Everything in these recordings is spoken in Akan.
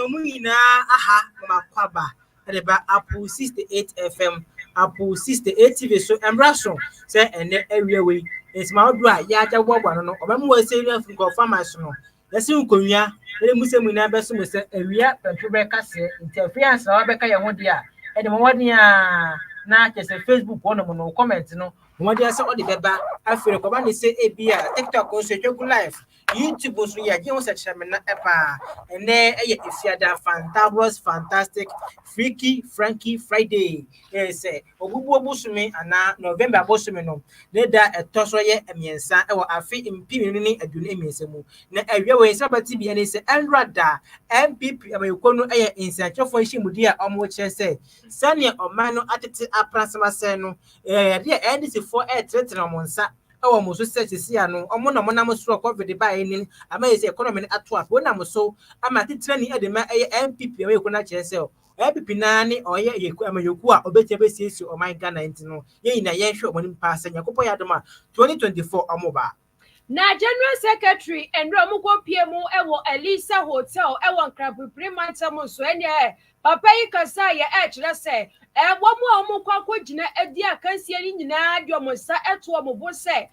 Mumina, aha, Makwaba, and about APPLE68FM, APPLE68 TV, so and Russell, say, and every way. It's my dry, Yata Wabano, or Mamma saying from Confirmation. The soon Kunya, the Muslim Nabasu said, and we are Rebecca say, interference, Rebecca Yamodia, and the Modia, not just a Facebook one of no comments, no, what they saw the Beba, I feel a command say, ABA, TikTok, also your life, YouTube was we are Jones at Shamana Epa, and there if you had a fantastic, freaky, Frankie Friday, yes, Obubu Busumi, and now November Bosumino. Leda a tosoye emiensa e wo afi impimini adunu emiensemu na awie sabati bi ene se enrada MPP amayikono eye insanchofo nhimudi a omo chese sane omano atete aprasama se no de NDC4 tretre omonsa e wo mo so sechisi ano omo na monam so covid ba eni amaye economy ato apo na mo so amatetre ni edema eye MPP amayikono chese APP nani oye yeku amayoku a obetia besiesi o my Ghana ntino ye na ye hwe omonim pa asa nyakopo ya doma 2024 omoba na General Secretary and Ramuko PMO ewo Elisa Hotel ewo Nkrabu Primantam so ene papa yi kasa ye kire se wo mu kwa kwagina edi akansie ni nyina de omonsa eto omobo se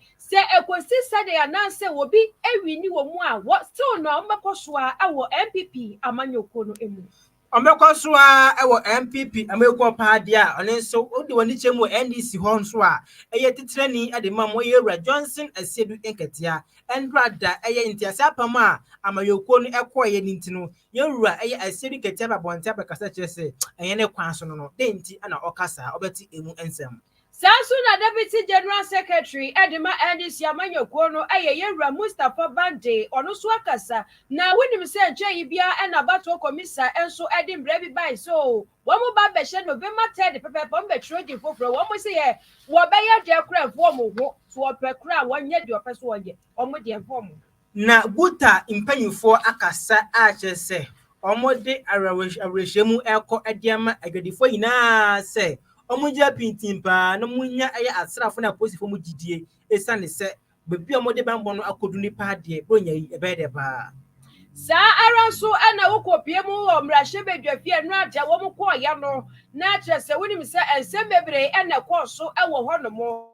ekosi sade ananse wo bi ewi ni wo mu a wo still no mbekoso a ewo MPP amanyoko no emu Omekoswa ewo MPP amekwo paade a one nso odi wani chemu NDC ho nso a eye titrani ade mamo Yewura Johnson Asiedu enketia enrada eye ntiase apam a amayoko no ekoye nintino Yewura eye Asiedu ketia babonta bekasa chese eye ne kwan so no de nti ana okasa obeti emu ensem Sansu na Deputy General Secretary Edema NDC amanyoko no Yewura Mustapha Bande ono so akasa na wonim se nche bia na bato komisa enso edim brebi bai so womu ba behye November 3 pepe pom betro di foforo womu se ye wo be ye de kra fo mo ho so opekra wonye de opeso wonye omu de fom na guta impanyufo akasa a chese omu de arahwehemu eko ediama agedifo yina se omuja pintimpa no munya eye asrafo na posifo mu gidie esane se bebi omode bambo no akodu ni paade bronya yi ebede ba sa aranso ana wokopie mu omrahye bedwafie no aja wo mu ko ya no na trese wonim se ensem bebre ena koso ewo honomo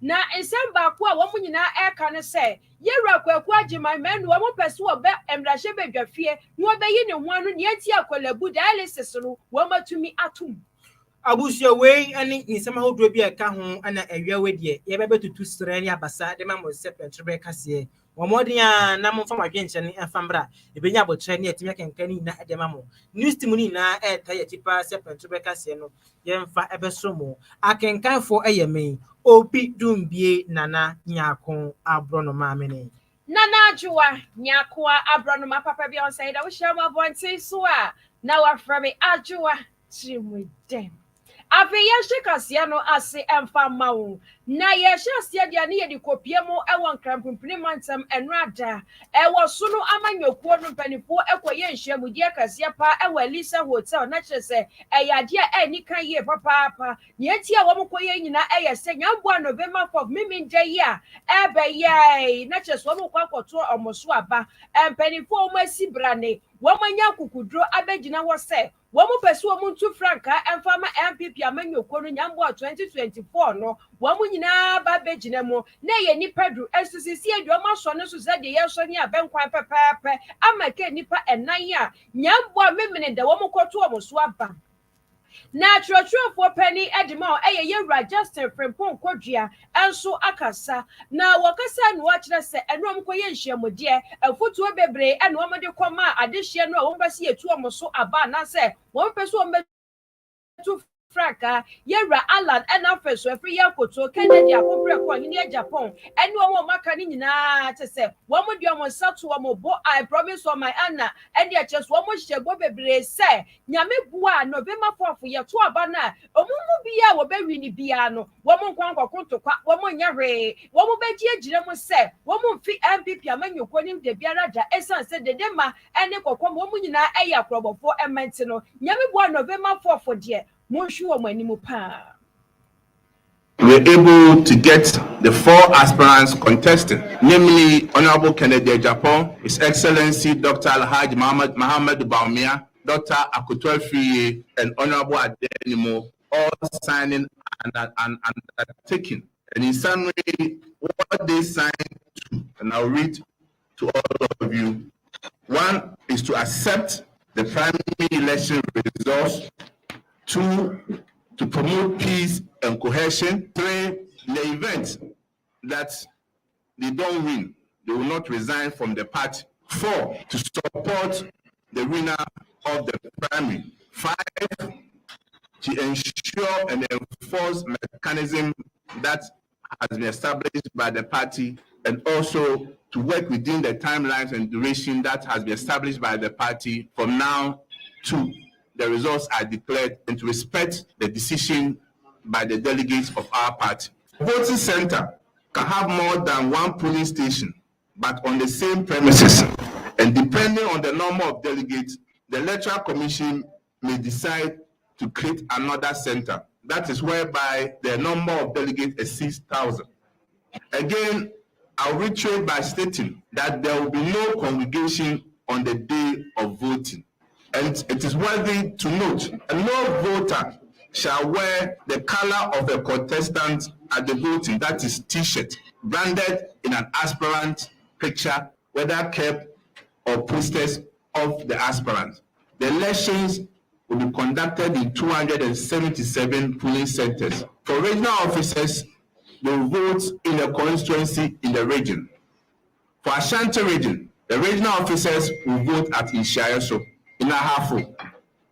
na ensem ba ko a wo mu nyina eka ne se Yewura kwaku agima menu wo mu pese wo be emrahye bedwafie no obeyi ne ho anu ne ati akolebu dialysis no wo matumi atum Abusia we ani nisema hodro bi aka ho ana awia we de ye bebe tutu srani abasa de mamo sepentrebe kase wo modin a na mo fama dwenche ne afambra ebenya abotre ne etime kenkani na de mamo news team ni na eta ye tipa sepentrebe kase no ye mfa ebeso mo akenkanfo eyeme obi dumbie nana nyakon abrono maamene nana ajuwa nyakoa abrono ma papa bi on say da wo shama bonti so a na wa from ajuwa chimwedem Ave yeshe kasia no ase emfa mawo na yeshe asia dia ne yedi kopie mu ewo nkrampumpini mantem enrada ewo sunu amanyokuo no panifo ekoye nhyiamu dia kasia pa ewo Elisa Hotel na kyerese eyade eni kan ye papa ne tia wo mkoye nyina eyese nyambo November 4 MIDDAY a ebe ye na kyerese wo mkwakoto omoso aba empanifo o masibrane wo manya kukudro abegina wo se Wamu pesu wamu ntu franka emfama MPP amanyoko no nyambo 2024 no wamu nyina ba bejina mo na ye nipa du esusisi eduoma so no so zade ye so ni abenkwan pepepe amake nipa enan a nyambo memene da wamu koto omoso aba na trotro penny edimo Yewura Justin Frimpong Kodua enso akasa na wakasa no akire se enom koye nhyiamode afutuo bebre ene omode koma adehye no a wombasi etu omoso aba na se wompeso ombetu Franka Yewura Alan ena feso efri yakoto Kennedy akompre ko ni Japan ene omo maka ni nyina tese womo de omo sato omo bo I promise on my Anna ene eches womo hyebo bebre se nyame bua November 4 ye to aba na omumu bia wo bewi ni bia no womo nkwankwa kontokwa womo nyahwe womo beji agire mo se womo mfi MPP amanyoko nim de biara da esan se dedema ene kokom womo nyina eya probofo emente no nyame bua November 4 for de we're able to get the 4 aspirants contesting, namely Honorable Kennedy Japan, His Excellency Dr. Alhaji Mohammed Baumia, Dr. Akutwa-Fiye, and Honorable Adenimo, all signing and undertaking. And in summary, what they signed to, and I'll read to all of you. One is to accept the primary election results. Two, to promote peace and cohesion. Three, in the event that they don't win, they will not resign from the party. Four, to support the winner of the primary. Five, to ensure and enforce mechanism that has been established by the party, and also to work within the timelines and duration that has been established by the party from now to the results are declared, and to respect the decision by the delegates of our party. Voting center can have more than one polling station, but on the same premises. And depending on the number of delegates, the Electoral Commission may decide to create another center. That is whereby the number of delegates exceeds 1,000. Again, I'll reiterate by stating that there will be no congregation on the day of voting. And it is worthy to note that no voter shall wear the color of a contestant at the voting, that is T-shirt, branded in an aspirant picture, whether kept or posters of the aspirant. The elections will be conducted in 277 polling centers. For regional officers, they will vote in a constituency in the region. For Ashanti region, the regional officers will vote at Ishiaso, in Ahafo.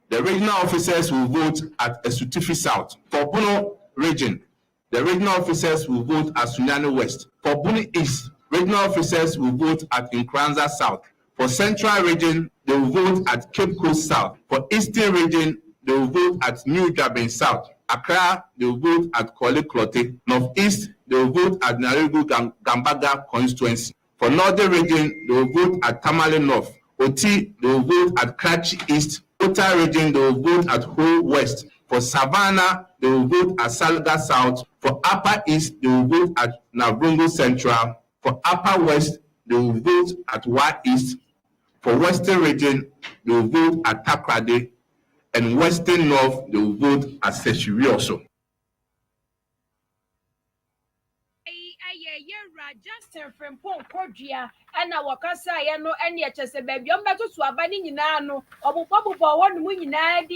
The regional officers will vote at Esutifi South. For Puno region, the regional officers will vote at Sunyani West. For Buni East, regional officers will vote at Nkranza South. For Central region, they will vote at Cape Coast South. For Eastern region, they will vote at New Gabon South. Accra, they will vote at Kole Klote. Northeast, they will vote at Narigu Gambaga constituency. For Northern region, they will vote at Tamale North. Oti, they will vote at Karachi East. Uttar region, they will vote at Ho West. For Savannah, they will vote at Salga South. For Upper East, they will vote at Navrongo Central. For Upper West, they will vote at Wa East. For Western region, they will vote at Takrade. And Western North, they will vote at Seshiri also. Justin from Ponkodia and our Casa, no, and yet as a baby, I'm better to abandon in Nano, or Papa for 1 million,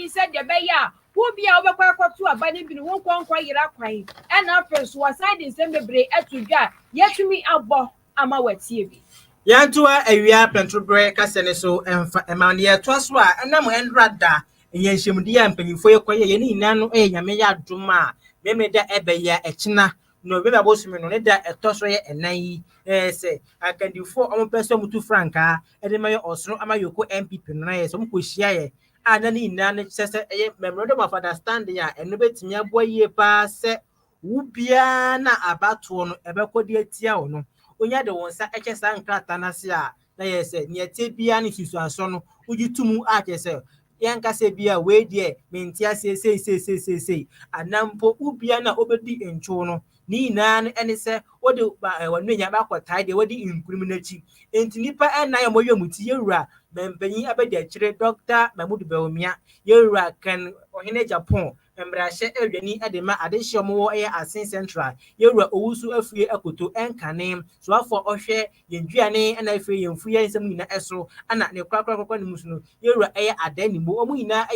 said the Baya, who be our papa to abandon in 1 quite Iraquai, and our first was signed in Sembebre at Tuga, yet to me about Amawa TV. Yantua, a year pentrol break, Caseneso, and Amania Twaswa, and I'm and Rada, and Yenshimudia and Penny for your quiet, any nano, a Yamea Duma, Memeda Ebeya, a China. No, we are both men on that a tossoy and nay. Say, I can do 4 on person to Franca, and then my also Amayoko MP Penay, some Kushia, and then in none says a memorandum of understanding, and nobody me a boy ye pass, Ubiana about one, about dear Tiano. When you had the one such as Ancatanasia, they said, near Tibian if you are son, would you 2 more artists? Yanka say be away dear, Mintia say, and Nampo Ubiana obedi in Chono. Ni nan and say, what do when you about tidy, what the incriminating? And Nipa and I am Moyo Mutiura, Bembeni Abed, Doctor Mahmoud Belmia, Yura can or in Japan, and Brashe Elgeni Adema Addition more air as Saint Central, Yura Usu a free Akutu and Canem, so for Oshe, Yengiane, and I feel free and some in Esso, and at the Cracker Musno, Yura air at Denimo, Omina,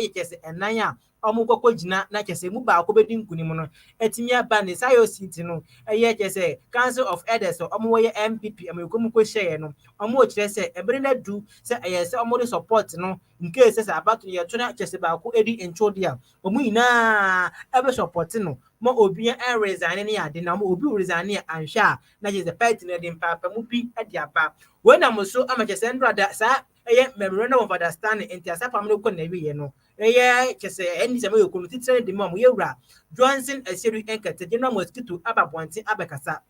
and Naya. Omuko jina na kese mu ba akobedin kunimono etimia ba ne sayo city no eye kese council of elders omo ye MPP amekomu ko share no omo kire se ebere na du se eye se omo de support no nke se about ye to na kese ba ko edi enchodia omo ina ebe support no mo obi en resign ne ade na mo obi resign anhwa na je the party na dem papa mu bi ade aba when am so amekese ndrada sa eye memorandum of understanding enti asapa mo ko na wiye no eye kese eni se mo yokono titire de mo yewura Johnson Asieru enkete general mosquito ababonte abekasa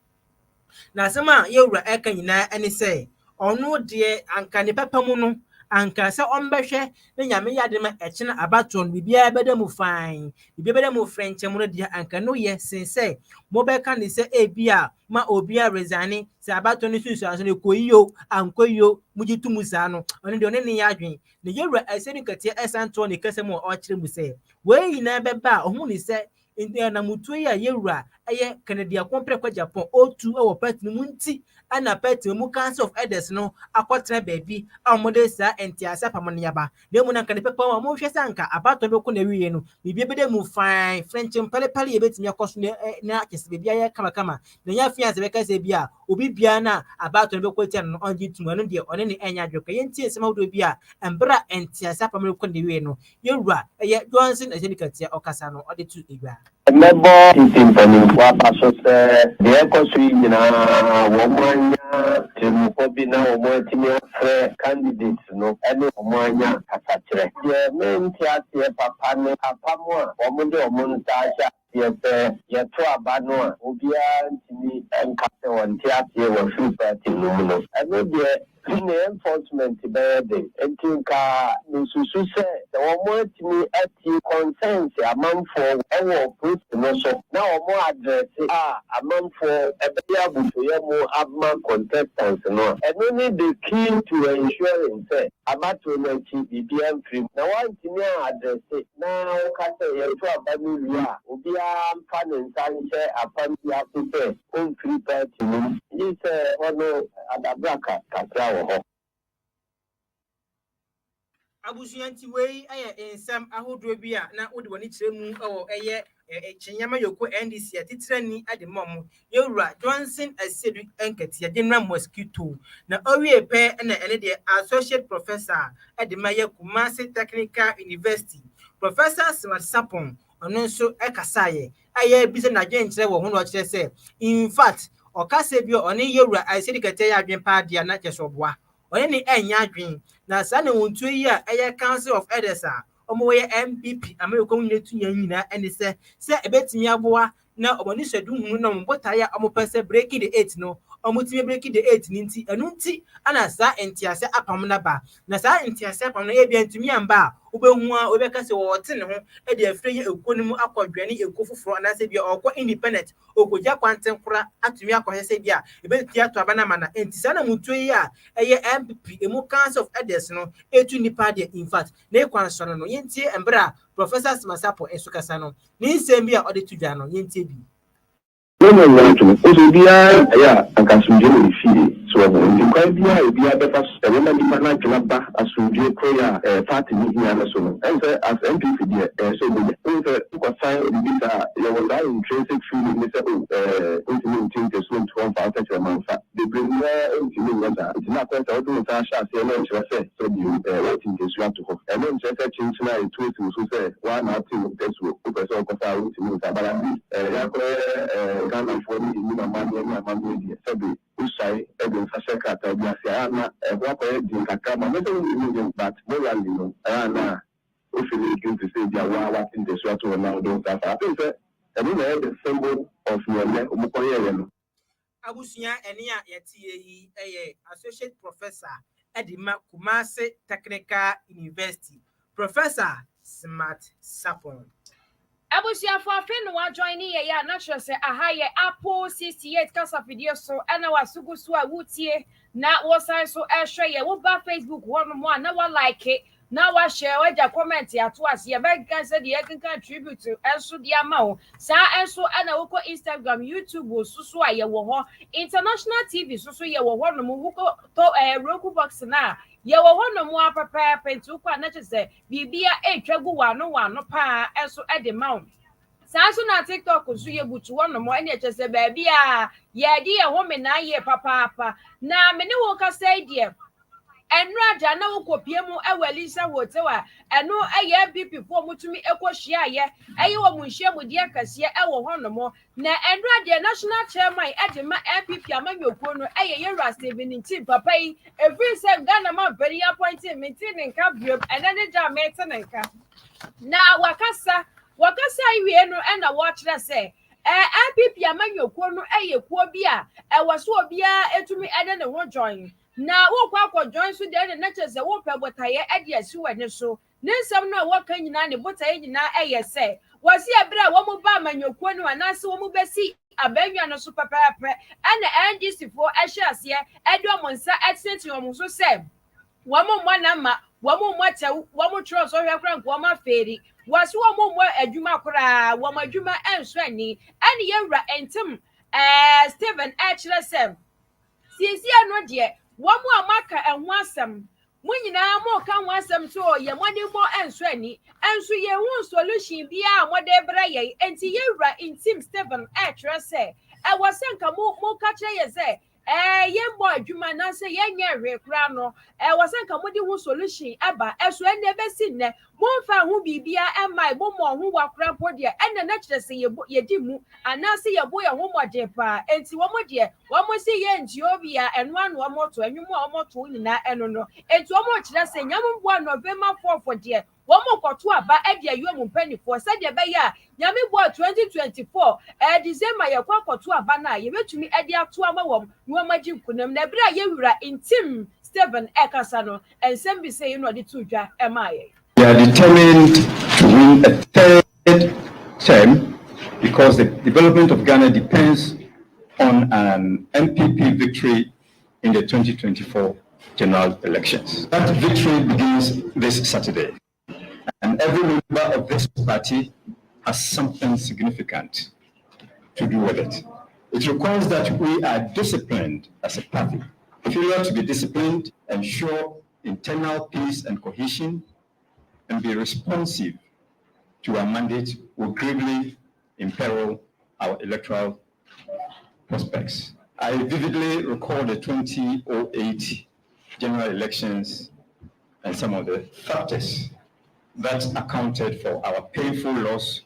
na asema yewura eka nyina eni se onu de anka ne papa mu no anka sɛ ɔmbɛhwɛ na nyame yɛ ade ma ɛkyena abato no bibia bɛda mu fine bibia bɛda mu frɛnkyɛm no deɛ anka no yɛ sen sɛ mobɛka ne sɛ ebia ma obia resign sɛ abato no susu aso no koyiyo ankoyiyo mugye tu mu saa no ɔno deɛ ɔne ne yɛ adwen ne yɛwura ɛsɛ no katia ɛsan to ne kasɛm a ɔkyerɛ mu sɛ wei nyinaa bɛba a ɔhu ne sɛ namutuo yi a yɛwura ɛyɛ Kennedy Akompre kwa Japan otu ɛwɔ party no mu nti ana party mu Council of Elders no akɔtena baabi a wɔde saa ntiasa pam no yaba na mu na nka ne pepa a wɔhwɛ sɛ anka abato bɛkɔ na wiye no bibia bɛda mu fine French mpɛlepɛle yɛbɛtumi akɔ so na akyɛse bibia yɛ kama na nya fiance bɛka sɛ bia obi bia na abato no bɛkɔ tia no ɔngye tuma no deɛ ɔne ne anya adweka yɛntie nsɛm ahodoɔ bi a mbra ntiasa pam no kɔ na wiye no yɛwura ɛyɛ Johnson Ajenikatia ɔkasa no ɔde tu egwa Mebo mpanimfo aba so sɛ deɛ ɛkɔ so yi nyinaa wɔn anya temmukɔ bi na wɔn atumi afrɛ candidates no ɛne wɔn anya kasakyerɛ. Deɛ mente aseɛ papa ne apam a wɔn de wɔn nsa ahyɛ aseɛ sɛ yɛto aba no a obiara ntumi nka sɛ wɔn te aseɛ wɔ free party no mu no. Ɛno deɛ ne enforcement bɛyɛ de nti nka nsusu sɛ wɔn atumi ati concerns amanfoɔ ɛwɔ post no so na wɔn adrɛse a amanfoɔ ɛbɛyɛ abusuoyɛ mu ama contestants no ɛno ne the key to ensuring sɛ abato no akyi biribiara mfiri na wɔntumi a adrɛse na wɔka sɛ yɛto aba no wie a obiara mfa ne nsa nhyɛ apam bi aso sɛ ɔmfiri party no mu yi sɛ ɔno adabra kakra wɔ hɔ. abusuanti wei ɛyɛ nsɛm ahodoɔ bi a na wode wɔne kyerɛ mu ɛwɔ ɛyɛ Chinyama Yoko NDC atitrani ade mom yewura Johnson Asedu Enketia General Mosquito na owie pɛ na ene de associate professor ade maye Kumasi Technical University Professor Smart Sapon ono nso ɛkasaye aye bi se na dwenkyerɛ wɔ ho no ɔkyerɛ sɛ in fact ɔkasa bi ɔne yewura Asedu Enketia ya adwen pa dia na kyɛsoboa ɔne ne anya adwen na sa ne wontuo yi a ɛyɛ Council of Elders a omoye MPP America nyinatu nyina ene se ebetimi aboa na oboni hwedu hunu na mbota ya omopese breaking the 8 no omutimi breaking the 8 ninti enu nti ana sa entiase apam na ba na sa entiase apam na ye bia ntumi amba obehu a obeka se wote ne ho e de afre ye ekonimu akwadwane ekofoforo na se bia okọ independent okoja kwanten kora atumi akọhye se bia ebeti ato aba na mana enti na mutuo yi a eye MPP emu Council of Elders no etu nipa de in fact na ekwanso no yentie embra Professor Smasapo esukasa no ni nsem bi a ode tudwa no yentie bi no also bia ya akasumje no fie so the quite bia better na nipa na klaba asumje koya party ni here na so no and as MPP there so we go sign the you will that intrinsic feeling me say intimate so to one part of manfa they bring intimate that it's not quite out to say say no say so you waiting to swap to and then say change na to so say one out to test wo person ko fa intimate ba Ghana for me in my money, Sabi, Usai, Edwin Sasaka, Biasiana, Wapa, Kakama, not only but morally, no, Anna, if you begin to say, what in the sort of now don't have. I think that the symbol of your Mukoya. Abusia enia yeti associate professor Edima Kumasi Technical University, Professor Smart Sapon. Abusia for fin wa join ye ya na sure say aha ye APPLE68 kasa video so ana wasugu so a wutie na wo sign so ehwe ye wo ba Facebook one more na wa like it na wa share wa ja comment ya to as ye ba gan say the can tribute to enso dia ma wo sa enso ana wo ko Instagram YouTube wo susu a ye wo ho international TV susu ye wo ho no mo ko to Roku box na ye wo ho no mo apapa pentu kwa na chese bibia etwagu wano pa enso e de ma Sansu na TikTok so ye butu wono mo ene chese ba bia ye di ye ho me na ye papa na me ne wo ka say die enra ja na wo kopie mu ewalisa wotewa eno eye MPP fo mutumi ekohia ye eye wo munhia mu die kase ewo hono mo na enra de national chairman edema MPP amanyokuo no eye ye Steven Ntim papa yi every say Ghana man very appointed meeting nka bio enene ja meeting nka na wakasa iwie no na watch say MPP amanyokuo no eye kuo bia ewo so obia etumi ede ne ho join na wo kwa join so de na chese wo pe botaye ade asi wani so ne nsam no wo kan nyina ne botaye nyina se wasi ebra wo mu ba manyokuo no anase wo mu besi abenwa no so papaapre ana NDC fo ehye ase ede omonsa accent wo mu so se wo mu mwana ma wo mu mwache wo mu tro so hwe kran ko ma feri wasi wo mu adwuma kora wo ma adwuma enso ani ane yewra entim Stephen Echlesem Sisi ano de womu amaka enho asem munyina mo kan wasem to ye mode mo enso ani enso ye hu solution bia mode bra ye enti ye wura intim Stephen Echlesem wasenka mo ka kire ye se ye mo adwuma na se ye nya hwe kra no wasenka mode hu solution eba eso ene besi ne mo fa hu bibia emai mo hu wakra pode ene na kire se ye di mu anase ye bo ye hu mode pa enti wo mo de wo mo se ye ntiobia eno anu wo mo to anwum wo mo to nyina eno no enti wo mo kire se nyam bo November 4 de wo mo koto aba e de ayo mu panifo se de be ya nyame bo 2024 December ye koto aba na ye betumi e de ato ama wo no magi kunam na bra ye wura intim Stephen Ekasa no ensem bi say no de to dwa emaye. We are determined to win a third term because the development of Ghana depends on an MPP victory in the 2024 general elections. That victory begins this Saturday, and every member of this party has something significant to do with it. It requires that we are disciplined as a party. Failure to be disciplined, ensure internal peace and cohesion, and be responsive to our mandate will gravely imperil our electoral prospects. I vividly recall the 2008 general elections and some of the factors that accounted for our painful loss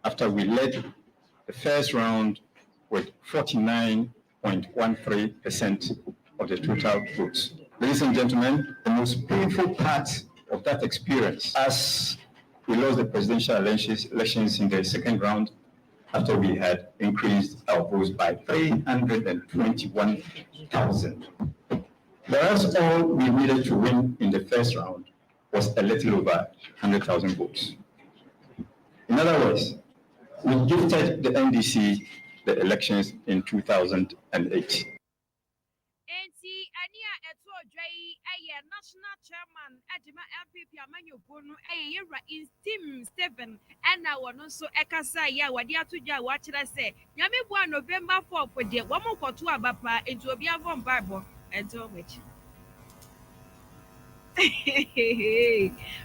after we led the first round with 49.13% of the total votes. Ladies and gentlemen, the most painful part of that experience, as we lost the presidential elections in the second round after we had increased our votes by 321,000. Whereas all we needed to win in the first round was a little over 100,000 votes. In other words, we gifted the NDC the elections in 2008. National chairman Edima MPP Amanyokunu yewra intim Stephen and our no so ekasa ya wadi atuja wa kire se nyame bo November 4 for de wo mo koto abapa enti obi avon bible ento which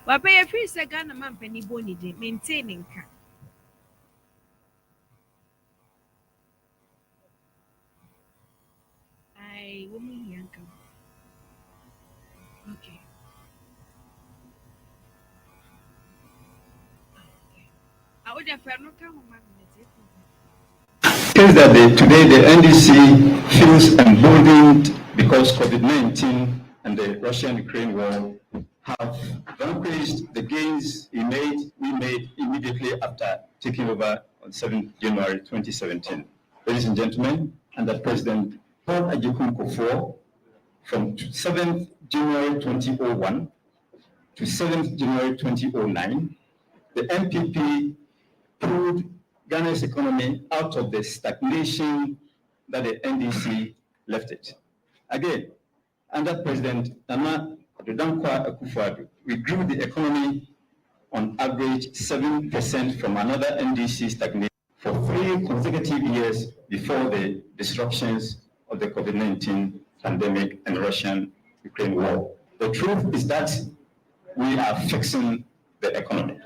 wa pay free se Ghana man pani boni de maintaining ka ai wo mu yanka. Okay. Case that today the NDC feels emboldened because COVID-19 and the Russian-Ukraine war have vanquished the gains we made immediately after taking over on 7th January 2017. Ladies and gentlemen, under President Paul Agyekum Kufuor, from 7th January 2001 to 7th January 2009, the MPP pulled Ghana's economy out of the stagnation that the NDC left it. Again, under President Nana Addo Akufo-Addo, we grew the economy on average 7% from another NDC stagnation for 3 consecutive years before the disruptions of the COVID-19 pandemic and Russian-Ukraine war. The truth is that we are fixing the economy.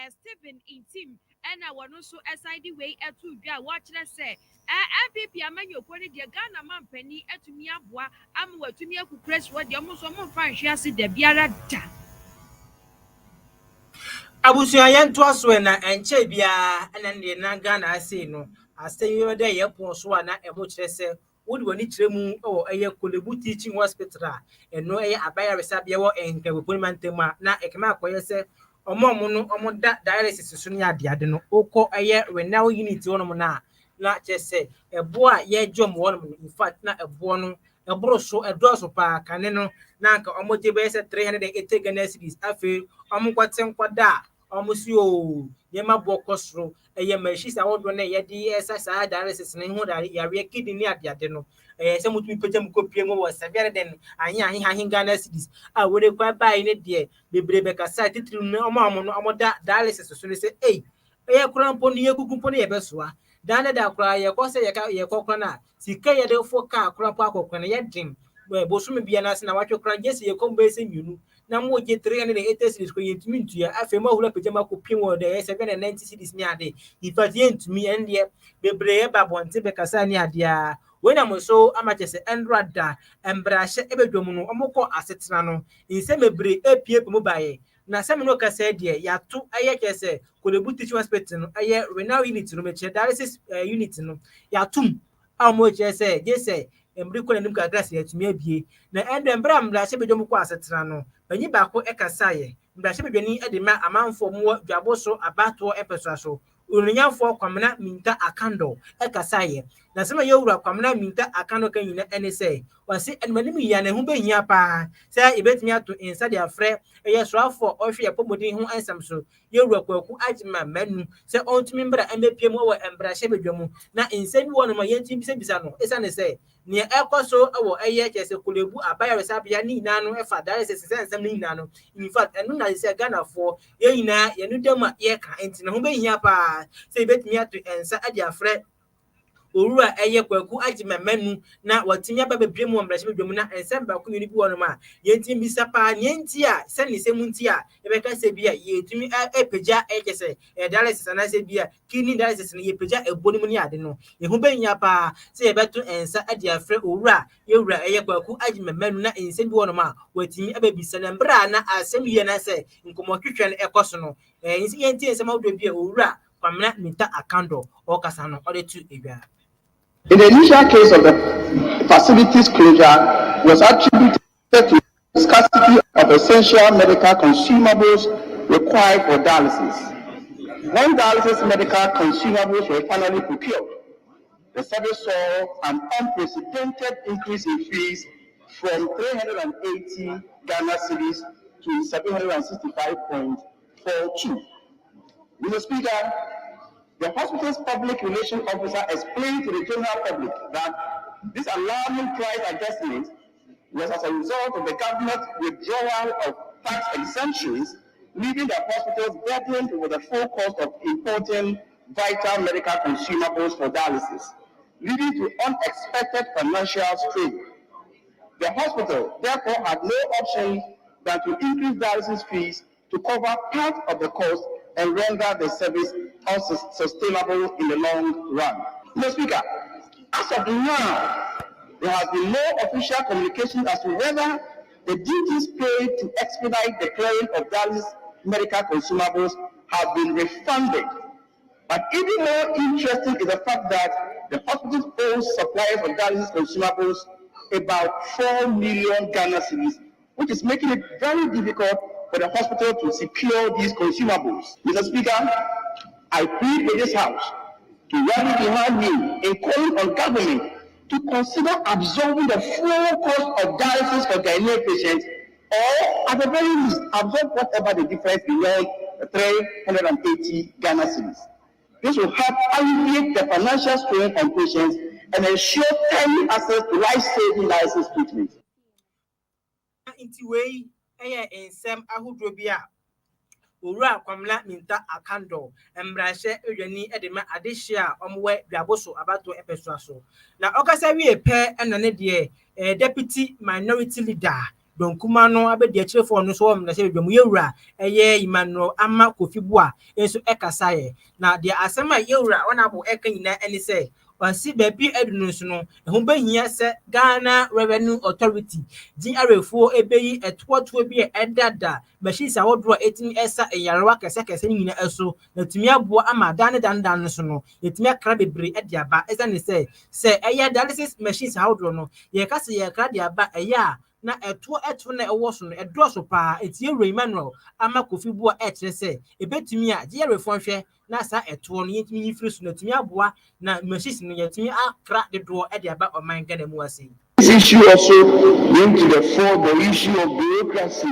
Stephen intim and I want also SID way to watch let's say MPP Amanyokunu de Ghana man penny to me abwa am what to me ku press what the almost one fan share see the biara da Abusuya yento aso na enche bia na ne na Ghana ase no asenyo de yepon so na emo kire se wodi woni kire mu o eye Kolebu teaching hospital eno eye abaya resabia wo enkebu mantema na ekema akoye se omo no omo da dialysis so ne ade no okọ eye renal unit wono na na chese ebo a ye dwom won in fact na ebo no eboro so edoso pa kane no na nka omoje be se 380 Ghana cedis afi omkwate nkwada omusi o ye mabo kosro eye machine awodo na ye di esa dialysis ne ho da yare kidney ade no se mutumi pejam kopie mo was severe den ahin Ghana cedis a wore kwa bai ne de bebre be kasa titiri no omo no omoda dialysis so ne se eye kurampo ne ye kukumpo ne ye besoa dan da kura ye ko se ye kokora na sika ye de fo ka kurampo akokora na ye dim bosu me bia na se na watwe kura jesi ye kombe se nyunu na mo je 380 cedis ko yentumi ntua afi ma hula pejama kopie mo de 790 cedis ni ade ifati yentumi ende bebre ye babonte be kasa ni ade a when am so amachese enrada embrashe ebedwom no omokọ asetena no inse mebre apie mu baye na sem no kasa de ya to aye kese kolebu teaching hospital no aye renal unit no meche dialysis unit no ya tum amo kese jese embre ko nanim ka grass ya tumi abie na ende embra mbrashe bedwom kọ asetena no banyi ba ko ekasa ye mbrashe bedwani ede ma amanfo mo dwaboso abato epeso aso ununyafo kwamna minta akando ekasaye na sema yewura kwamna minta akando kan nyina ene se wase enmanim ya ne ho behia pa se ebetimi ato insa de afre eye soafo ohwe ye pomodin ho ansam so yewura kwaku agima manu se ontumi mbra emepie mu wo embra hye bedwamu na insa bi wono ma yenti bisa no esa ne se ne ekoso wo eye kese kulebu abaya resabia ni nyina no efa dare se sensem ni nyina no in fact enu na se Ghana for ye nyina ye nu dema ye ka enti ne ho behia pa say betimi ato ensa ade afre owura eye kwaku agima manu na watimi aba bebre mu ambrahye bedwom na ensa ba ku yuni bi wono ma yenti bisa pa nyenti a se ne se munti a ebeka se bia yetumi epeja ekese dialysis na se bia kidney dialysis ne yepeja ebonum ni ade no ye ho behia pa se yebeto ensa ade afre owura yewura eye kwaku agima manu na ensa bi wono ma watimi aba bisa na mbra na asem ye na se nkomotwetwe no ekoso no yenti ensa ma wodo bia owura kwamna minta akando okasa no ode tu ebia. In the initial case of the facility's closure was attributed to scarcity of essential medical consumables required for dialysis. When dialysis medical consumables were finally procured, the service saw an unprecedented increase in fees from 380 Ghana cedis to 765.42. Mr. Speaker, the hospital's public relations officer explained to the general public that this alarming price adjustment was as a result of the government's withdrawal of tax exemptions, leaving the hospitals burdened with the full cost of importing vital medical consumables for dialysis, leading to unexpected financial strain. The hospital therefore had no option than to increase dialysis fees to cover part of the cost and render the service unsustainable in the long run. Mr. Speaker, as of now, there has been no official communication as to whether the duties paid to expedite the clearing of dialysis medical consumables have been refunded. But even more interesting is the fact that the hospital owes suppliers of dialysis consumables about 4 million Ghana cedis, which is making it very difficult for the hospital to secure these consumables. Mr. Speaker, I plead with this House to rally behind me in calling on government to consider absorbing the full cost of dialysis for Ghanaian patients, or at the very least, absorb whatever the difference beyond 380 Ghana cedis. This will help alleviate the financial strain on patients and ensure timely access to life-saving dialysis treatment. Ensem ahudro bia owura kwamla minta akando embrahye edwani edema adehia omwe biaboso abato epeso aso na okasa wie pe na ne de deputy minority leader donkuma no abedi achirefo no so na se dwam yewura eye Emmanuel ama Kofiboa enso ekasaye na de asema yewura ona bo eka nyina eni se wasi baby edunus no ho behia se Ghana Revenue Authority GRFO ebeyi etoto bi edada machines awodro etimi esa eyarewa kese nyina eso na tumi abo ama dan so no etimi akra bebre ediaba esa ne se eya dialysis machines awodro no ye kase ye kra diaba eya na eto na ewo so no edoso pa etie Emmanuel ama Kofi Boa etre se ebetumi a je refonhwe na sa eto no yetumi yifiri so na tumi aboa na machines no yetumi akra de do e de aba oman Ghana mu ase. This issue also brings to the fore the issue of bureaucracy,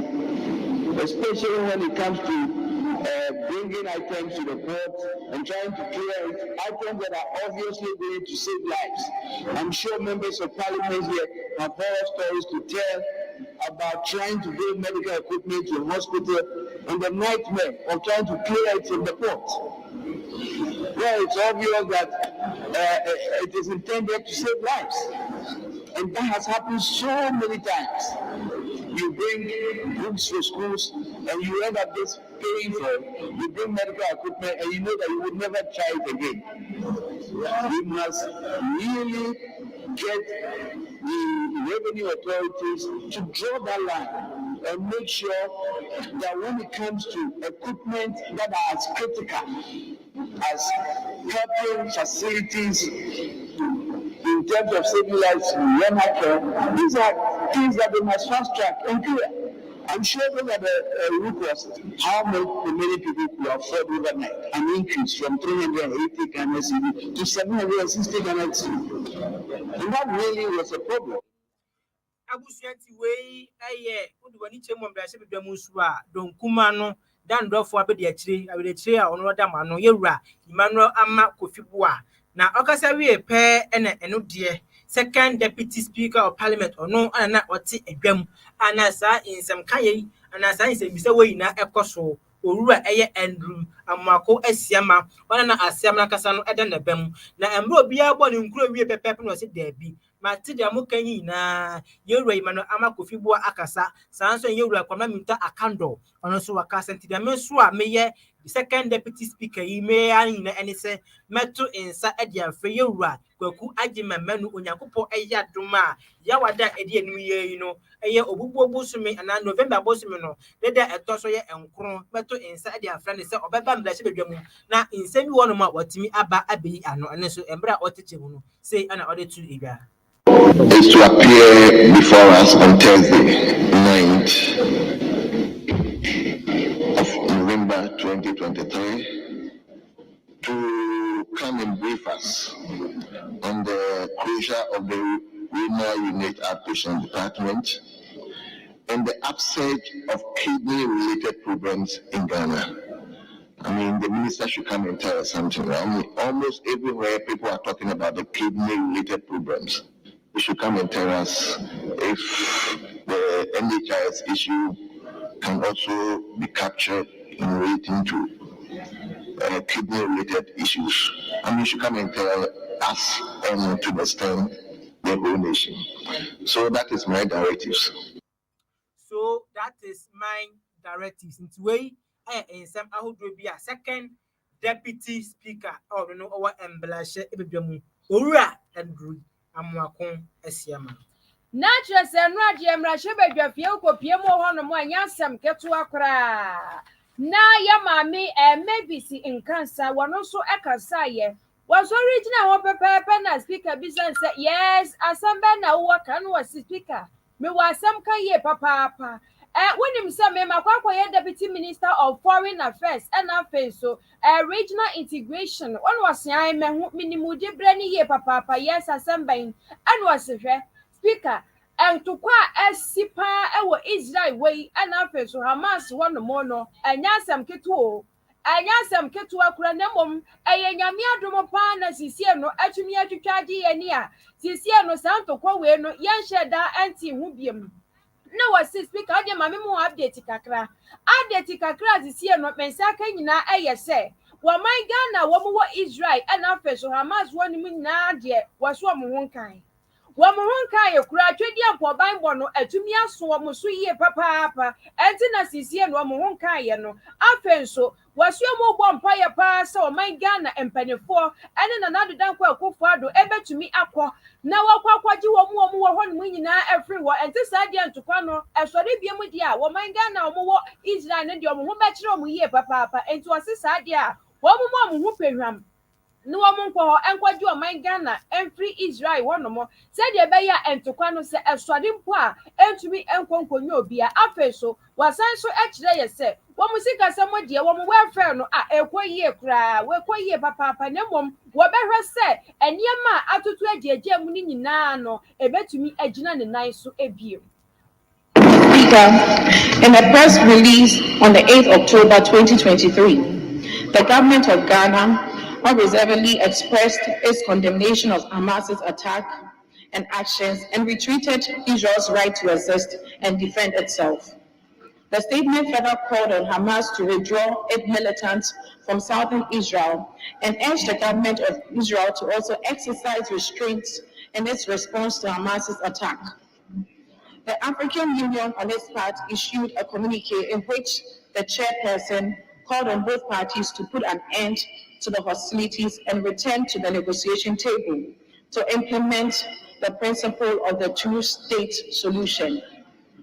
especially when it comes to bringing items to the port and trying to clear it, items that are obviously going to save lives. I'm sure members of parliament here have horror stories to tell about trying to bring medical equipment to a hospital and the nightmare of trying to clear it from the port. Well, it's obvious that it is intended to save lives. And that has happened so many times. You bring books for schools and you end up just paying for it. You bring medical equipment and you know that you would never try it again. We must really get the revenue authorities to draw that line and make sure that when it comes to equipment that are as critical as helping facilities in terms of saving lives in Yemen, these are things that they must fast track and clear. I'm sure those are the root causes. How many people could afford overnight an increase from 380 Ghana cedi to 760 Ghana cedi? And that really was a problem. Abusuanti wei udwani chemo mbrase bedwa musu a don kuma no dan dofo abede akire a ono da ma no yewura Emmanuel ama Kofi Boa na okasa wie pe ene eno de second deputy speaker of parliament ono ana ote adwam ana sa insem kaye ana sa insem bisa wei na ekoso owura Andrew amako asiama wana na asiama na kasa no eda na bam na emro obi agbo ne nkuro wie pepepe no se dabi matidi amukanyi na yewura Emmanuel ama Kofi Boa akasa sanso yewura kwama minta akando ono so wakasa ntidi amenso a meye the second deputy speaker yi me ani na ene se meto insa ede afre yewura kwaku agima manu onyankopɔ eya doma ya wada ede enu ye no eye obubuobu sumi ana November bosumi no deda etoso ye enkron meto insa ede afre ne se obeba mdache bedwamu na insemi wono ma watimi aba abeyi ano ene so embra oteche mu no say ana ode tu ega is to appear before us on Thursday, 9th of November 2023, to come and brief us on the closure of the Renal Unit Outpatient Department and the upsurge of kidney-related problems in Ghana. I mean, the minister should come and tell us something. I mean, almost everywhere people are talking about the kidney-related problems. They should come and tell us if the NHIS issue can also be captured in relating to kidney-related issues. I mean, you should come and tell us and to understand the whole nation. So that is my directives. So that is my directives. Into way, in some ahodo be a second deputy speaker or no our emblashe ebedwamu owura Andrew amwakon asiama na kyerese no ade emrahye bedwafie ukopie mu ho no mo anyasem keto akra na ya maame mabisi nkansa wono so ekasa ye was original ho pepepe na speaker bisan say yes asamba na wo kan was speaker me wasam kan ye papa when him say me makwakwa ye deputy minister of foreign affairs and affairs so regional integration one was yan me hu minimu de brani ye papa yes asamba and was speaker and to kwa esipa ewo Israel way and affairs so Hamas one more no anyasam ketu akura na mom nyame adomo pa na sisie no atumi atwitwade ye ni a sisie no santo kwa we no yen sheda anti hu biem na wasi speaker ade mame mu update kakra sisie no mensa ka nyina ayese wo man Ghana wo mu wo Israel and affairs so Hamas one mu na de waso mo honkan Wamuhunka ye kura twedi ampo banbo no atumi aso wo so yie papa enti na sisie no wamuhunka ye no afenso waso mu bo mpa ye pa se o man Ghana empanefo ene na nadu dan kwa akofo ado ebetumi akọ na wakwakwaji wo mu wo ho no nyina afri wo enti sa de antokwa no esori biem di a wo man Ghana wo mu wo Israel ne de wo mu be kire wo mu yie papa enti wose sa de a wo mu hu pehwam no one for and what you are my Ghana and free Israel one more. Said the Baya and Tokano say a swaddling poor and to me and Conco be a so was so actually said. One music as someone dear woman welfare no a quay cry, where quay papa panemum, what better said, and Yama out to 20 Germany nano, a bet to me a genan and nice so a view. Speaker, in a press release on the 8th October 2023, the government of Ghana unreservedly expressed its condemnation of Hamas's attack and actions and retreated Israel's right to exist and defend itself. The statement further called on Hamas to withdraw its militants from southern Israel and urged the government of Israel to also exercise restraints in its response to Hamas's attack. The African Union, on its part, issued a communique in which the chairperson called on both parties to put an end to the hostilities and return to the negotiation table to implement the principle of the two-state solution.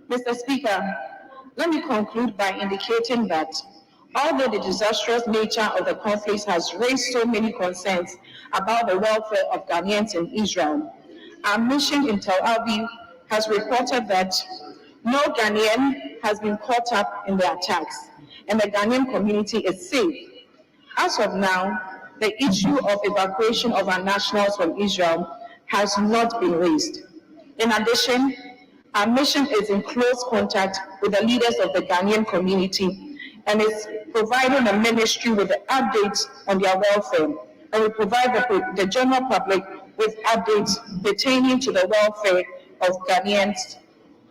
Mr. Speaker, let me conclude by indicating that although the disastrous nature of the conflict has raised so many concerns about the welfare of Ghanaians in Israel, our mission in Tel Aviv has reported that no Ghanaian has been caught up in the attacks, and the Ghanaian community is safe. As of now, the issue of evacuation of our nationals from Israel has not been raised. In addition, our mission is in close contact with the leaders of the Ghanaian community and is providing the ministry with the updates on their welfare, and we provide the general public with updates pertaining to the welfare of Ghanaians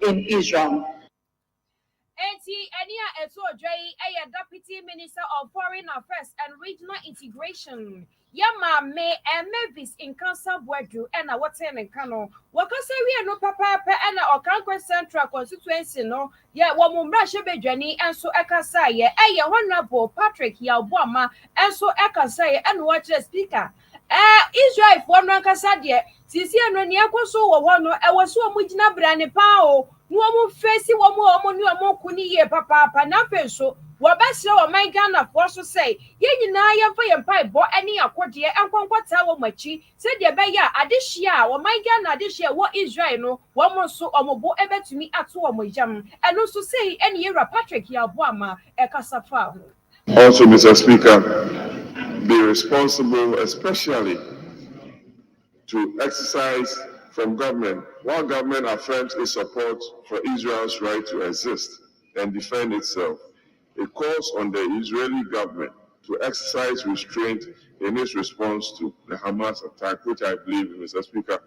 in Israel. A Deputy Minister of Foreign Affairs and Regional Integration. Yama me and Mavis in Council Boardroom and a what's in Kano. Wakasari no papa and a Conquest Central constituency no. Yeah, one Russia Bejani and so Ekasaya, a honorable Patrick Yabwama and so Ekasaya and watch the speaker. Israel for Rankasadia, Sisia no Niakoso, one, I was so much Nabrani Pao. No more face, one more kuni papa, Panapeso. Wabaslo, my Ghana for so say, Ye Naya for your pipe, bought any accordia and Conquata Machi, said Yabaya, Adishia, or my Ghana this year, what Israel no, one more so or more ever to me at one jam, and also say any year Patrick Yabwama, Ekasafa. Also, Mr. Speaker, be responsible, especially to exercise from government. While government affirms its support for Israel's right to exist and defend itself, it calls on the Israeli government to exercise restraint in its response to the Hamas attack, which I believe, Mr. Speaker,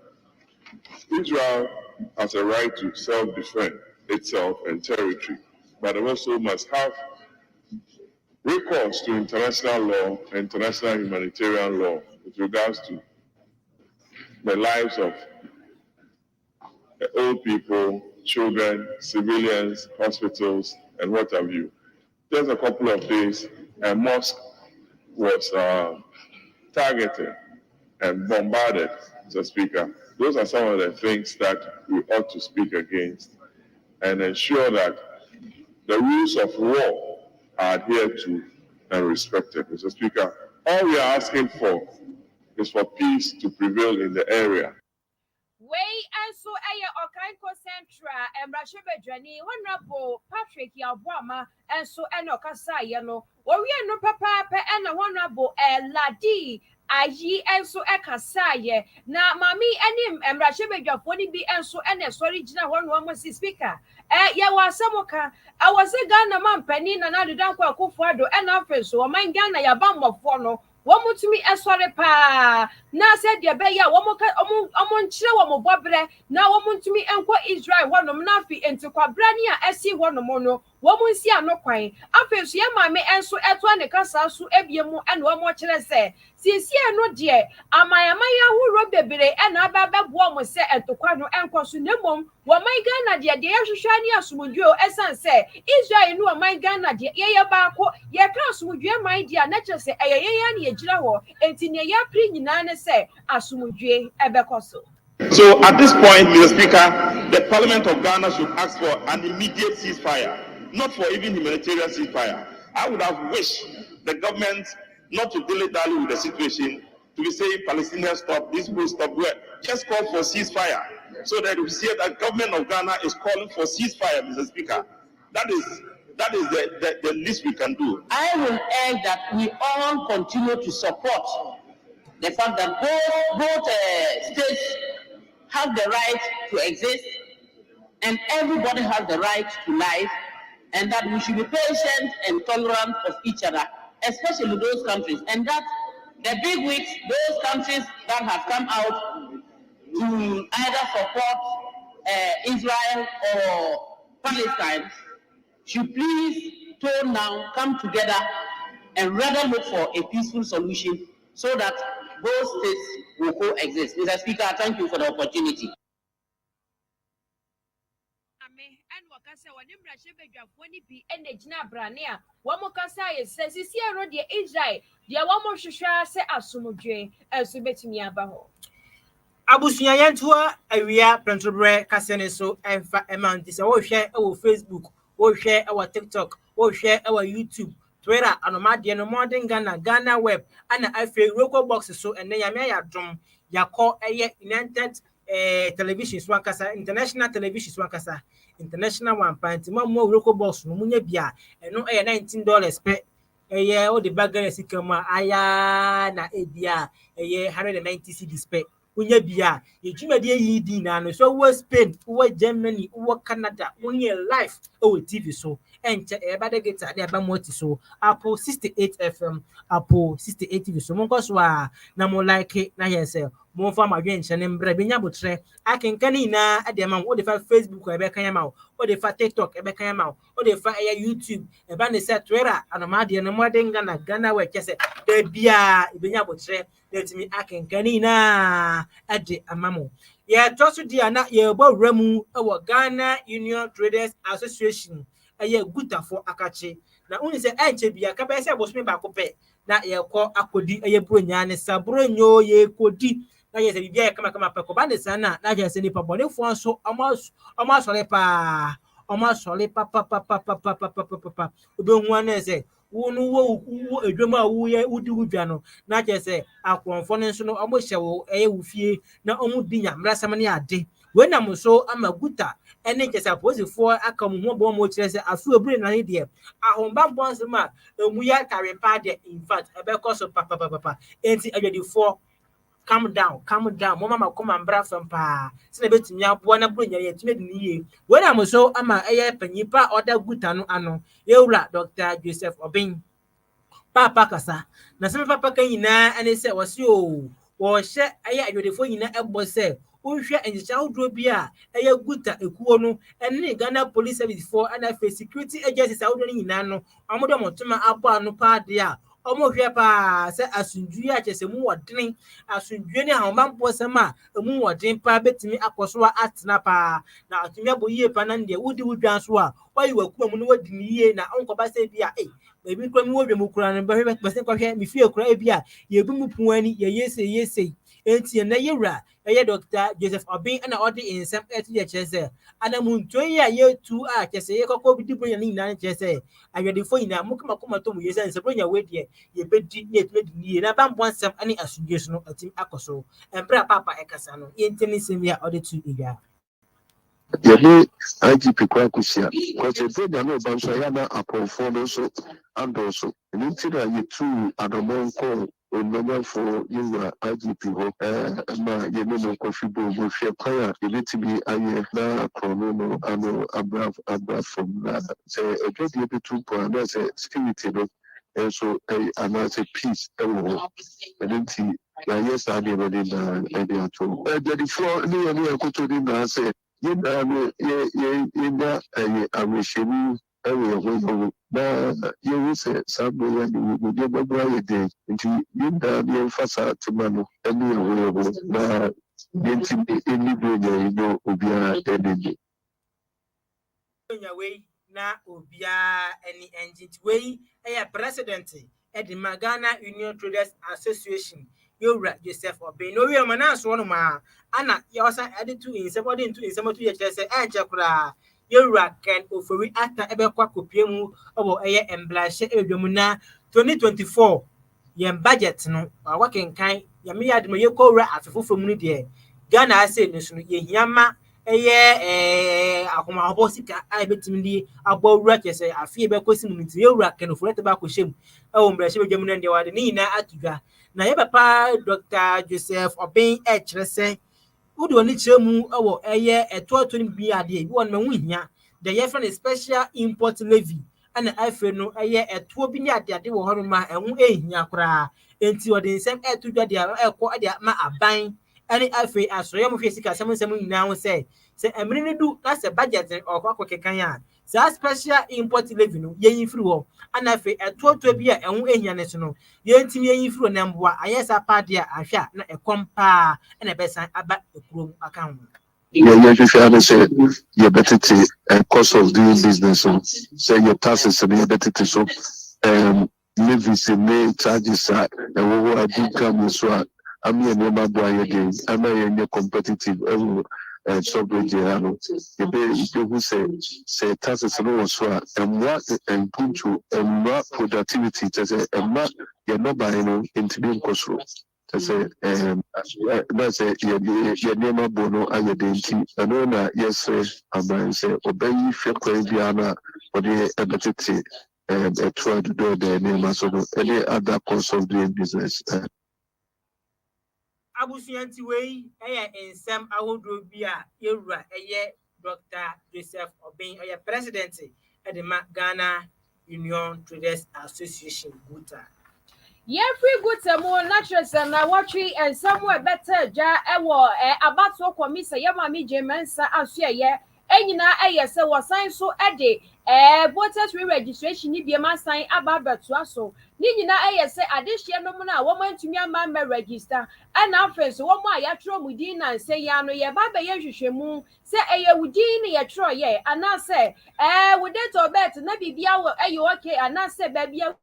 Israel has a right to self-defend itself and territory, but it also must have recourse to international law and international humanitarian law with regards to the lives of old people, children, civilians, hospitals, and what have you. Just a couple of days, a mosque was targeted and bombarded, Mr. Speaker. Those are some of the things that we ought to speak against and ensure that the rules of war are adhered to and respected, Mr. Speaker. All we are asking for is for peace to prevail in the area. Way and so Okaiko Central and Rashibejani, Honorable Patrick Yabwama, and so Enokasaya no, or we are no papa and a honorable Ladi. Ayi and so Ekasaya. Now, Mammy and him and Rashibeja be and so and a original one was the speaker. Ya was Samoka. I was a Ghana man penny and I did not go for and offer so my Ghana Yabam of Fono. One to me as sorry pa. Now said Yabeya, one chill, Bobre. Now one to me and what Israel one of Nafi into Quabrania, SC one mono. Woman see no quine. After see my me and so at one the castle, so Ebiamu and one more chile say. Since no dear, Amaya who wrote the bere and Ababa woman say at the Quano and Cosunumum, what my Ghana dear, the shiny as Mujo, as I say, Israel no my Ghana dear, ya bako, ya class would you my dear, nature say, a Jiraho, and Tinia Prinana say, Asumuje, Ebecoso. So at this point, Mr. Speaker, the Parliament of Ghana should ask for an immediate ceasefire, not for even humanitarian ceasefire. I would have wished the government not to dilly-dally with the situation, to be saying Palestinians stop, these people stop. Just call for ceasefire, so that we see that government of Ghana is calling for ceasefire, Mr. Speaker. That is the least we can do. I will urge that we all continue to support the fact that both states have the right to exist, and everybody has the right to life, and that we should be patient and tolerant of each other, especially those countries, and that the big wigs, those countries that have come out to either support Israel or Palestine, should please tone down, come together, and rather look for a peaceful solution so that both states will coexist. Mr. Speaker, thank you for the opportunity. Abusunya yentua awia plantobre kasene so emfa emanti se wo hwe e wo Facebook, wo hwe e wo TikTok, wo hwe e wo YouTube, Twitter, anomade no modern Ghana web ana afi local box so enne yame yadom yakọ eye United television so ankasa, international television so ankasa, international one panti mo local box no munya bia eno eye $19 per eye o de bagana sikama aya na ebia eye 190 cedis per unya bia yejumade yi di na no so wo Spain, wo Germany, wo Canada, unya live o TV so enche e ba de geta de ba moti so APPLE68FM, APPLE68 TV so monko so na mo like na yese mo fa ma dwen chene mbra benya botre akenkani na ade ma wo de fa Facebook e be kan ma wo de fa TikTok e be kan ma wo de fa YouTube e ba ne se Twitter anomade no modern Ghana we kese de bia e benya botre let me akenkani na ade amamo ye toso dia na ye bo wramu e wo Ghana Union Traders Association eye guta for akache na uni se enche bia ka be se bosme ba ko pe na ye ko akodi eye bronya ne sabronyo ye kodi na ye se bia kama pe ko ba ne sana na je se ni pa bone fo so omo sole pa obe hu ana se wonu wo edwama wo ye udi wudwa no na je se akwonfo ne so no omo hyewo eye wufie na omo di nyamra sam ne ade wenam so amaguta ene je se aposifo aka mu ho bo mo kire se afu ebure na ne de ahomba bonse ma emu ya kare pa de in fact ebe koso papa enti adwedifo calm down mo mama come and bra from pa se na betumi abo na bro nya ye tumi de niye wenam so ama eye panyipa oda guta no ano yewura Dr. Joseph Obin papa kasa na se papa kan nyina ene se wose o wo hye eye adwedifo nyina ebo se unhwe enjicha udro bia eye guta ekuo no ene Ghana Police Service for and security agencies awdo nyina no amodo motoma abo anu pa de a omo hwe pa se asundue a chese mu wodene asundue ne ahomampo sama emu woden pa betimi akoso atena pa na atumi aboyie pa na nde wudi wudwan so a wayi wakuma mu no wadi niye na onkoba se bia baby kwa mi wodwem kura no behwe bese kwahwe mi fie kura bia ye bi mu puani ye yese enti na yewra eye Dr. Joseph Obin na odi insem etu ye chese ana muntoyi a ye tu a chese ye kokko bi dibo ye ni na chese ayedefo ina mukuma to mu yesa nsebro nya wedie ye bedi ye tmedi ni na bambo nsem ani asudiesu no atim akoso embra papa ekasa no ye nteni semia odi tu iga Yɛde IGP kwa kusia kwa program no banso ya na apɔnfo no so ando so nti na yetu adomonko onnomafo yiwa IGP ho ma yeme no kofi bo bo hwe kwa yebetimi aye na krono no ano abrafom na se odwedi betu po na se security no so anase peace ewo nti na yes ade no dey na ade ato the floor ni ye akoto di na se yenda amesheni ewe na yewuse sabo ya ni de babwa yede nti yenda ni mfasa timano eni ewe na yenti eni doje no obia edede we na obia eni engine we president edi Ghana Union Traders Association Yowra Joseph Obin no we mana so no ma ana ye osan added to in somebody into in somebody ye say enche kura Yowra Ken Ofori ata ebe kwa kopie mu obo eye emblashe edwom na 2024 yɛn budget no wakenkan yɛme yɛ ade ma yɛkɔwura afefofo mu no deɛ Ghana asɛ no so no yɛhia ma ɛyɛ akomahɔbɔ sika a yɛbɛtumi de abɔ wura kyɛ sɛ afei yɛbɛkɔsi mu no nti yɛwura kanofo no tɛbɛ akɔhyɛ mu ɛwɔ mmarahyɛ badwa mu no deɛ wɔde ne nyinaa ato dwa na yɛ papa Dr. Joseph Obeng ɛkyerɛ sɛ wode ɔne kyerɛ mu ɛwɔ ɛyɛ ɛtoɔtɔ no bi adeɛ bi wɔ no ma ho hia deɛ yɛfrɛ no special import levy ɛna afei no ɛyɛ ɛtoɔ bi ne adeade wɔ hɔ no ma ɛho ɛhia koraa enti wɔde nsɛm ɛto dwa deɛ ɛkɔ ɛde ama aban ɛne afei asɔre mo hwɛ sika asɛm nyinaa ho sɛ mmere no du na sɛ budget ɔkɔ akɔkekan a saa special import levy no yɛyi firi hɔ ana afei ɛtoɔtoɔ bi a ɛho ehia ne so no yɛntimi yɛyi firi hɔ na mboa ayɛ saa paade a ahwɛ a na ɛkɔm paa ɛna ɛbɛsan aba ekurom aka ho. Yɛhwehwɛ ade sɛ yɛbɛtete cost of doing business so sɛ yɛ taxes no yɛbɛtete so levies ne charges a ɛwɔ hɔ adi ka mu so a ama yɛ nneɛma boa yɛ den ama yɛnyɛ competitive ɛwɔ sɔbrɛgye ha no yɛbɛhu sɛ taxes no wɔ so a ɛmmoa mpuntu ɛmmoa productivity kyɛ sɛ ɛma yɛ nnɔbae no ntumi nkɔ soro kyɛ sɛ na sɛ yɛ nneɛma bɔ no ayɛ den nti ɛno na yɛsrɛ aban sɛ ɔbɛyi hwɛ kwan biara no a ɔde ɛbɛtete ɛtoa dodɔɔdɛ nneɛma so no ɛne other cost of doing business. Abusua nti wei ɛyɛ nsɛm ahodoɔ bi a yɛwura ɛyɛ Dr. Joseph Obeng ɔyɛ president ɛde ma Ghana Union Traders Association Guta. Yɛfiri Guta mu naturally na wɔtwe nsɛm wɔ bɛtɛ gya ɛwɔ abato kɔmisa yɛma mi gyemensa aso ɛyɛ enyina ɛyɛ sɛ wɔsan so ɛde voters re-registration ni bi ma san aba bɛtoa so ni nyina ɛyɛ sɛ adehye no mu na wɔn antumi ama register ɛna afei so wɔn a yɛatwerɛ mu din na nsɛ ya no yɛ ba bɛyɛ hwehwɛmu sɛ ɛyɛ wudin ne yɛtwerɛ yɛ anaasɛ wo date of birth na bibia wɔ ɛyɛ okay anaasɛ baabia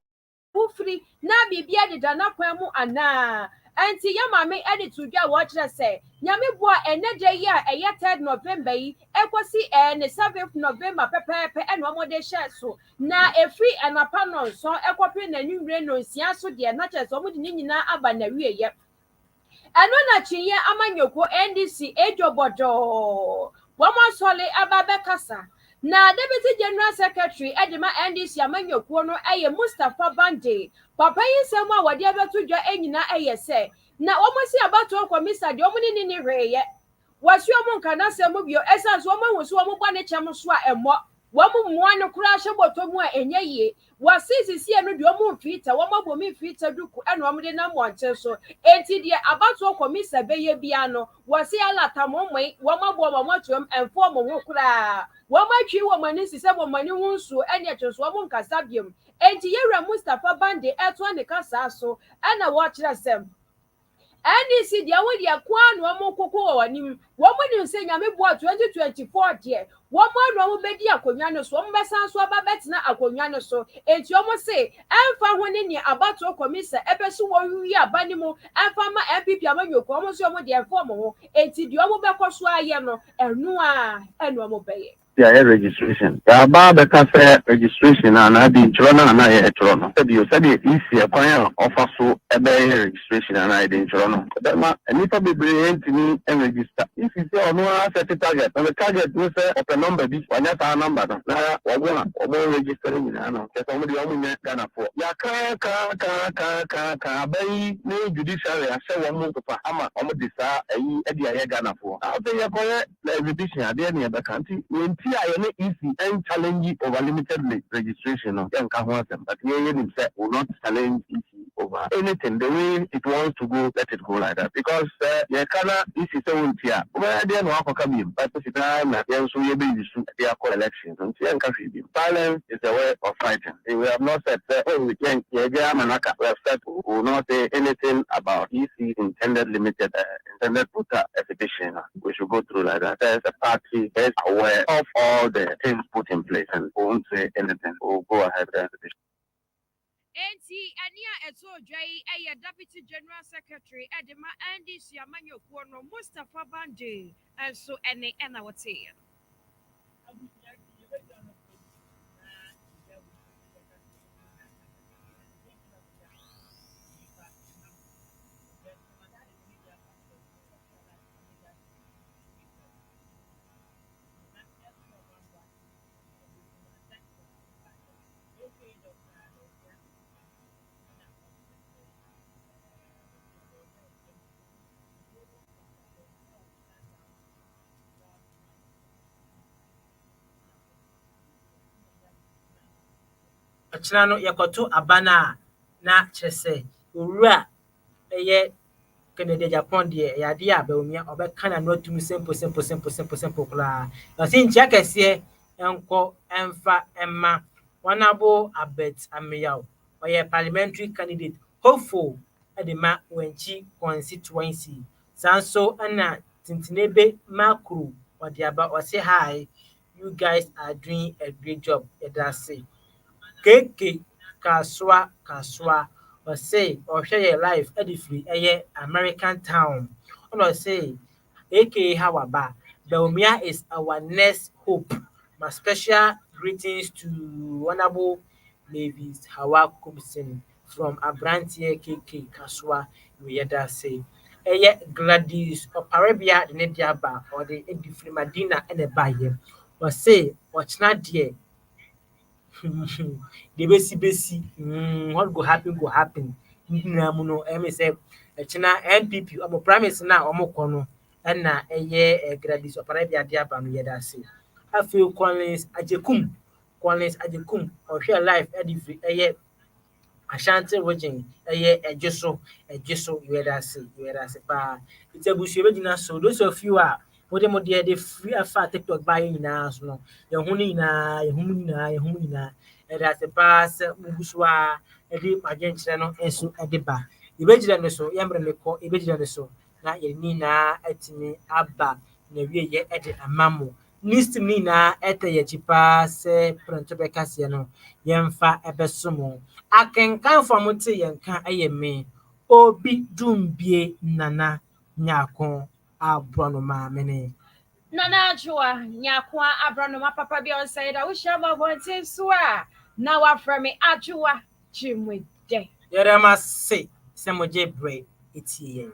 wofiri na bibia deda na kwan mu ana anti yamame edit to dwa wɔkyerɛ sɛ nyame boa ene de yi a ɛyɛ 3 November yi ekosi ne 7th November pɛpɛɛpɛ ɛna ɔmo de hyɛ so na efiri anapa no so ekɔpɛ na nwumre no nsia so de na kyerɛ sɛ ɔmo de ne nyinaa aba na wie yɛ ɛno na kyiye amanyoko NDC ejobodo wɔmo sɔle aba bɛkasa na Deputy General Secretary Edema NDC amanyoko no ɛyɛ Mustafa Bande papa yi nsɛm a wɔde abeto dwa enyina ɛyɛ sɛ na wɔn si abato komisa de wɔn ni hweyɛ wɔsi wɔn nkana sɛm bio ɛsan so wɔn hu so wɔn bɔ ne kyɛm so a ɛmɔ wɔn mmoa no kura hyɛ bɔtɔ mu a ɛnyɛ yie wɔsi sisi no de wɔn mfita wɔn abɔ mi mfita duku ɛna wɔn de nam wɔnkyɛn so eti deɛ abato komisa bɛyɛ bia no wɔsi alata mɔmɔi wɔn abɔ wɔn atwam ɛnfo wɔn ho kura wɔn atwi wɔn ani sisɛ wɔn ani ho nsuo ɛne ɛkyɛ so wɔn nkasa biam enti yɛwura Mustafa Bande ɛtoa ne kasa so ɛna wɔkyerɛ sɛm NDC dia wo dia kwa no mo kokko wɔ anim wo mo ni nse nyame boa 2024 deɛ wo mo anu mo bedi akonwa no so mo besan so aba betena akonwa no so enti o mo se emfa ho ne ni abato komisa ebeso wo wi aba ni mo emfa ma MPP amanyoko mo so mo de emfa mo ho enti deɛ mo bɛkɔ so ayɛ no ɛno mo bɛyɛ yeah, registration. The Baba Cafe registration and I didn't run and I Toronto. You said it easy a offer so a registration and I didn't run. And if I be brilliant to me and register. If you say, oh no, I set a target, and the target will say of a number, this one has a number. Now, or more registering. I know, that's only the only Ghana for. Ya bay, no judiciary, I say one more for Hammer, almost this idea Ghana for. I'll say, you call it the exhibition at the end of the country. I easy and challenge over limited registration of young Kahwasan, but we will not challenge easy over anything. The way it wants to go, let it go like that. Because the color is so here. Where they are not coming, but the time that they are they are called elections. And violence is a way of fighting. We have not said, oh, we can't, we have said, we will not say anything about EC intended limited, intended put exhibition. We should go through like that. There's a party that is aware of all the things put in place and won't say anything. We'll go ahead with the exhibition. Enti ania eto dwai eye Deputy General Secretary Edema NDC amanyoko no Mustafa Bande enso ene na wote ɔkyena no yɛkɔto abana na kyerɛ sɛ owura ɛyɛ Canada Japan deɛ ɛyɛ adeɛ a bɛwomia ɔbɛka na no atum simple koraa ɔse nkyia kɛseɛ ɛnkɔ ɛmfa ɛma Honorable Abet Ameyaw ɔyɛ parliamentary candidate hopeful ɛde ma Wanchi constituency saa nso ɛna Tintinebe Makro ɔde aba ɔse hi you guys are doing a great job yɛda ase keke kaswa ɔse ɔhwɛ yɛ live ɛde firi ɛyɛ American Town ɔna ɔse aka Hawaba Bawumia is our next hope. My special greetings to Honorable Mavis Hawa Kumsin from Abrantie KK Kaswa Yeda say. Eye Gladys of Arabia the Nediaba or the Edifri Madina and the Baye. Or say, what's not dear? The besi what go happen. Namuno MSF China NPP or promise now or mokono and na eye Gladys of Arabia Diaba Yeda say. I feel Collins Ajekum or share life edify Ashanti region ejeso you had say pa it's a bush original so those of you are what them the free afa TikTok buying na so no your huni na and as a pass mubuswa edi agent no enso edeba ibejira no so yamre me ko ibejira no so na ye ni na atimi aba na wie ye ede amamo list ni na ete ye chipa se pronto be kase no yemfa ebesomo akenkan famote yenka ayeme obi dumbie nana nyako abrono maamene Nana Joa, Nyakwa, Abranoma, Papa Beyonce, that we shall have one team swear. Now I'm from me, Ajua, Jim with day. Yerema say, Samoje break, it's here.